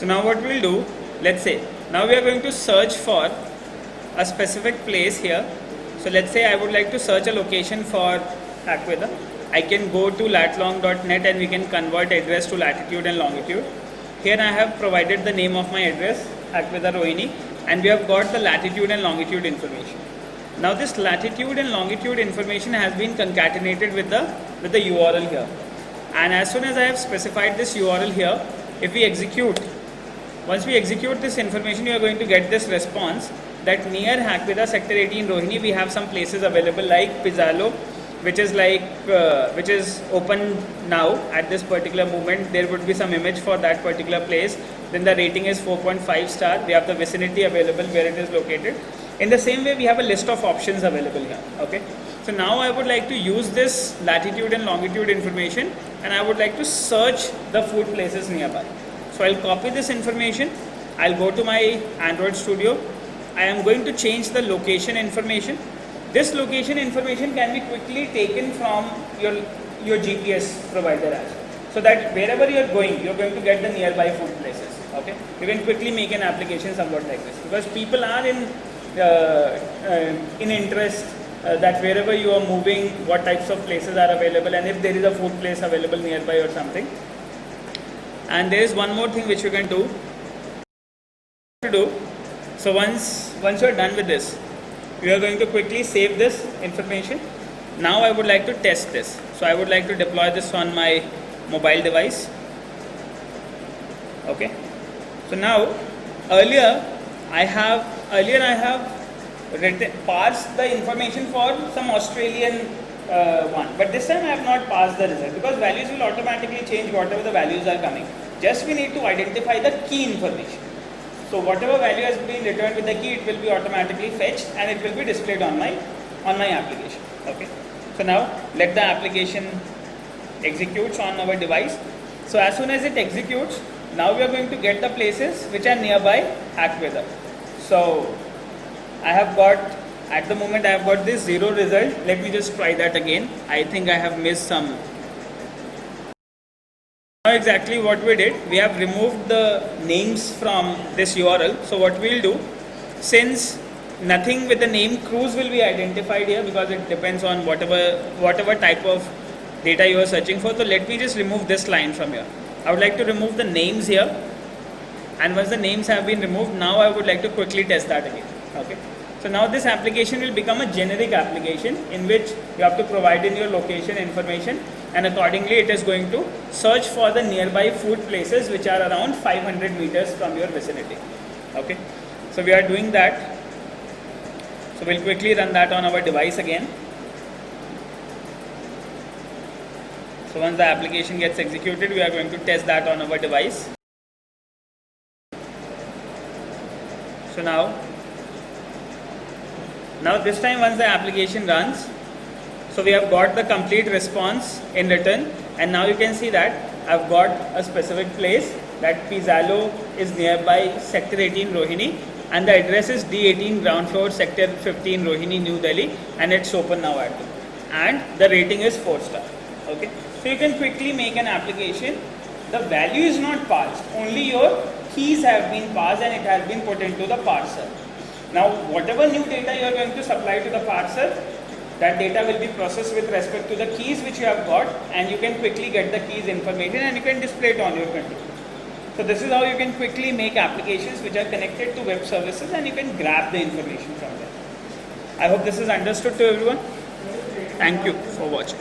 So now what we'll do, let's say, now we are going to search for a specific place here. So let's say I would like to search a location for Hackweather. I can go to latlong.net and we can convert address to latitude and longitude. Here I have provided the name of my address, Hackweather Rohini, and we have got the latitude and longitude information. Now this latitude and longitude information has been concatenated with the URL here. And as soon as I have specified this URL here, if we execute, once we execute this information, you are going to get this response that near Hackweather Sector 18 Rohini, we have some places available like Pizallo, which is open now at this particular moment. There would be some image for that particular place. Then the rating is 4.5 star. We have the vicinity available where it is located. In the same way, we have a list of options available here. Okay. So now I would like to use this latitude and longitude information, and I would like to search the food places nearby. So I'll copy this information. I'll go to my Android Studio. I am going to change the location information. This location information can be quickly taken from your GPS provider as well. So that wherever you are going to get the nearby food places. Okay, you can quickly make an application somewhat like this, because people are in interest that wherever you are moving, what types of places are available, and if there is a food place available nearby or something. And there is one more thing which you can do. So once you are done with this, we are going to quickly save this information. Now I would like to test this. So I would like to deploy this on my mobile device. Okay. So now earlier I have parsed the information for some Australian one, but this time I have not parsed the result, because values will automatically change whatever the values are coming. Just we need to identify the key information. So whatever value has been returned with the key, it will be automatically fetched and it will be displayed on my application. Okay. So now let the application execute on our device. So as soon as it executes, now we are going to get the places which are nearby Hackweather. So at the moment I have got this 0 result. Let me just try that again. I think I have missed some. Now exactly what we did, we have removed the names from this URL. So what we will do, since nothing with the name cruise will be identified here, because it depends on whatever type of data you are searching for. So let me just remove this line from here. I would like to remove the names here, and once the names have been removed, now I would like to quickly test that again. Okay. So now this application will become a generic application in which you have to provide in your location information, and accordingly it is going to search for the nearby food places which are around 500 meters from your vicinity. Okay. So we are doing that. So we'll quickly run that on our device again. So once the application gets executed, we are going to test that on our device. So now this time once the application runs, so we have got the complete response in return, and now you can see that I've got a specific place, that Pizallo is nearby Sector 18 Rohini, and the address is D18 ground floor Sector 15 Rohini, New Delhi, and it's open now at 2. And the rating is 4 star. Okay. So you can quickly make an application. The value is not parsed, only your keys have been parsed and it has been put into the parser. Now whatever new data you are going to supply to the parser, that data will be processed with respect to the keys which you have got, and you can quickly get the keys information and you can display it on your controller. So this is how you can quickly make applications which are connected to web services, and you can grab the information from there. I hope this is understood to everyone. Thank you for watching.